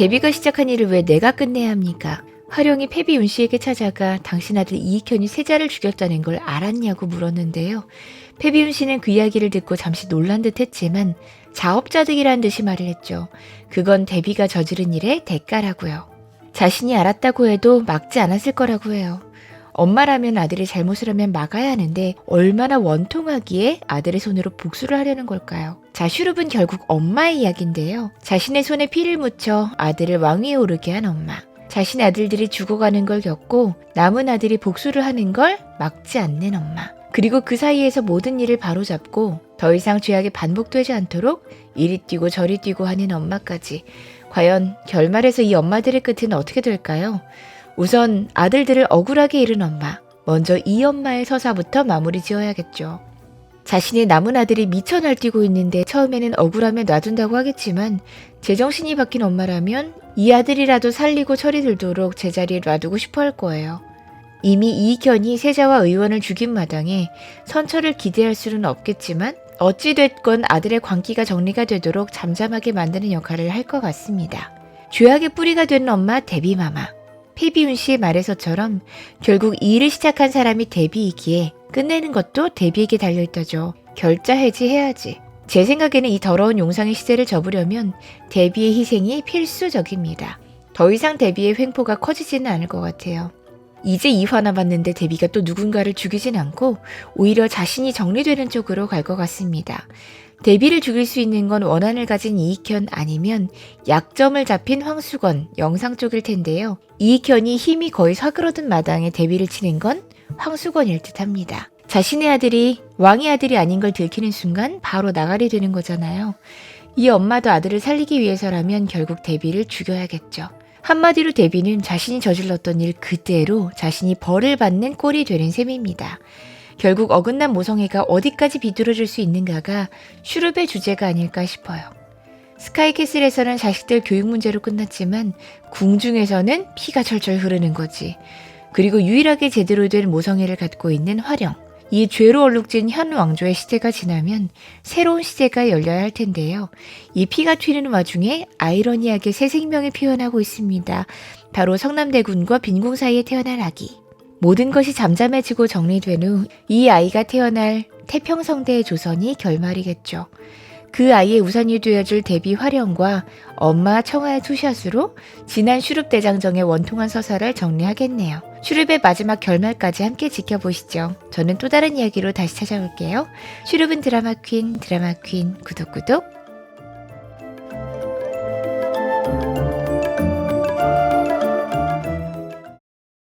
데뷔가 시작한 일을 왜 내가 끝내야 합니까? 화룡이 패비 윤씨에게 찾아가 당신 아들 이익현이 세자를 죽였다는 걸 알았냐고 물었는데요. 패비 윤씨는 그 이야기를 듣고 잠시 놀란 듯 했지만 자업자득이란 듯이 말을 했죠. 그건 데뷔가 저지른 일의 대가라고요. 자신이 알았다고 해도 막지 않았을 거라고 해요. 엄마라면 아들이 잘못을 하면 막아야 하는데 얼마나 원통하기에 아들의 손으로 복수를 하려는 걸까요? 자, 슈룹은 결국 엄마의 이야기인데요. 자신의 손에 피를 묻혀 아들을 왕위에 오르게 한 엄마. 자신의 아들들이 죽어가는 걸 겪고 남은 아들이 복수를 하는 걸 막지 않는 엄마. 그리고 그 사이에서 모든 일을 바로잡고 더 이상 죄악이 반복되지 않도록 이리 뛰고 저리 뛰고 하는 엄마까지. 과연 결말에서 이 엄마들의 끝은 어떻게 될까요? 우선 아들들을 억울하게 잃은 엄마. 먼저 이 엄마의 서사부터 마무리 지어야겠죠. 자신의 남은 아들이 미쳐 날뛰고 있는데 처음에는 억울하면 놔둔다고 하겠지만 제정신이 바뀐 엄마라면 이 아들이라도 살리고 철이 들도록 제자리에 놔두고 싶어 할 거예요. 이미 이익현이 세자와 의원을 죽인 마당에 선처를 기대할 수는 없겠지만 어찌됐건 아들의 광기가 정리가 되도록 잠잠하게 만드는 역할을 할 것 같습니다. 죄악의 뿌리가 된 엄마 데뷔마마. 패비윤 씨의 말에서처럼 결국 이 일을 시작한 사람이 데뷔이기에 끝내는 것도 데뷔에게 달려있다죠. 결자 해지해야지. 제 생각에는 이 더러운 용상의 시대를 접으려면 데뷔의 희생이 필수적입니다. 더 이상 데뷔의 횡포가 커지지는 않을 것 같아요. 이제 2화 남았는데 데뷔가 또 누군가를 죽이진 않고 오히려 자신이 정리되는 쪽으로 갈 것 같습니다. 데뷔를 죽일 수 있는 건 원한을 가진 이익현 아니면 약점을 잡힌 황수건, 영상 쪽일 텐데요. 이익현이 힘이 거의 사그러든 마당에 데뷔를 치는 건 황수건일 듯합니다. 자신의 아들이 왕의 아들이 아닌 걸 들키는 순간 바로 나가리 되는 거잖아요. 이 엄마도 아들을 살리기 위해서라면 결국 데뷔를 죽여야겠죠. 한마디로 데뷔는 자신이 저질렀던 일 그대로 자신이 벌을 받는 꼴이 되는 셈입니다. 결국 어긋난 모성애가 어디까지 비뚤어질 수 있는가가 슈룹의 주제가 아닐까 싶어요. 스카이캐슬에서는 자식들 교육 문제로 끝났지만 궁중에서는 피가 철철 흐르는 거지. 그리고 유일하게 제대로 된 모성애를 갖고 있는 화령. 이 죄로 얼룩진 현 왕조의 시대가 지나면 새로운 시대가 열려야 할 텐데요. 이 피가 튀는 와중에 아이러니하게 새 생명이 피어나고 있습니다. 바로 성남대군과 빈궁 사이에 태어날 아기. 모든 것이 잠잠해지고 정리된 후 이 아이가 태어날 태평성대의 조선이 결말이겠죠. 그 아이의 우산이 되어줄 데뷔 화령과 엄마 청아의 투샷으로 지난 슈룹 대장정의 원통한 서사를 정리하겠네요. 슈룹의 마지막 결말까지 함께 지켜보시죠. 저는 또 다른 이야기로 다시 찾아올게요. 슈룹은 드라마 퀸 구독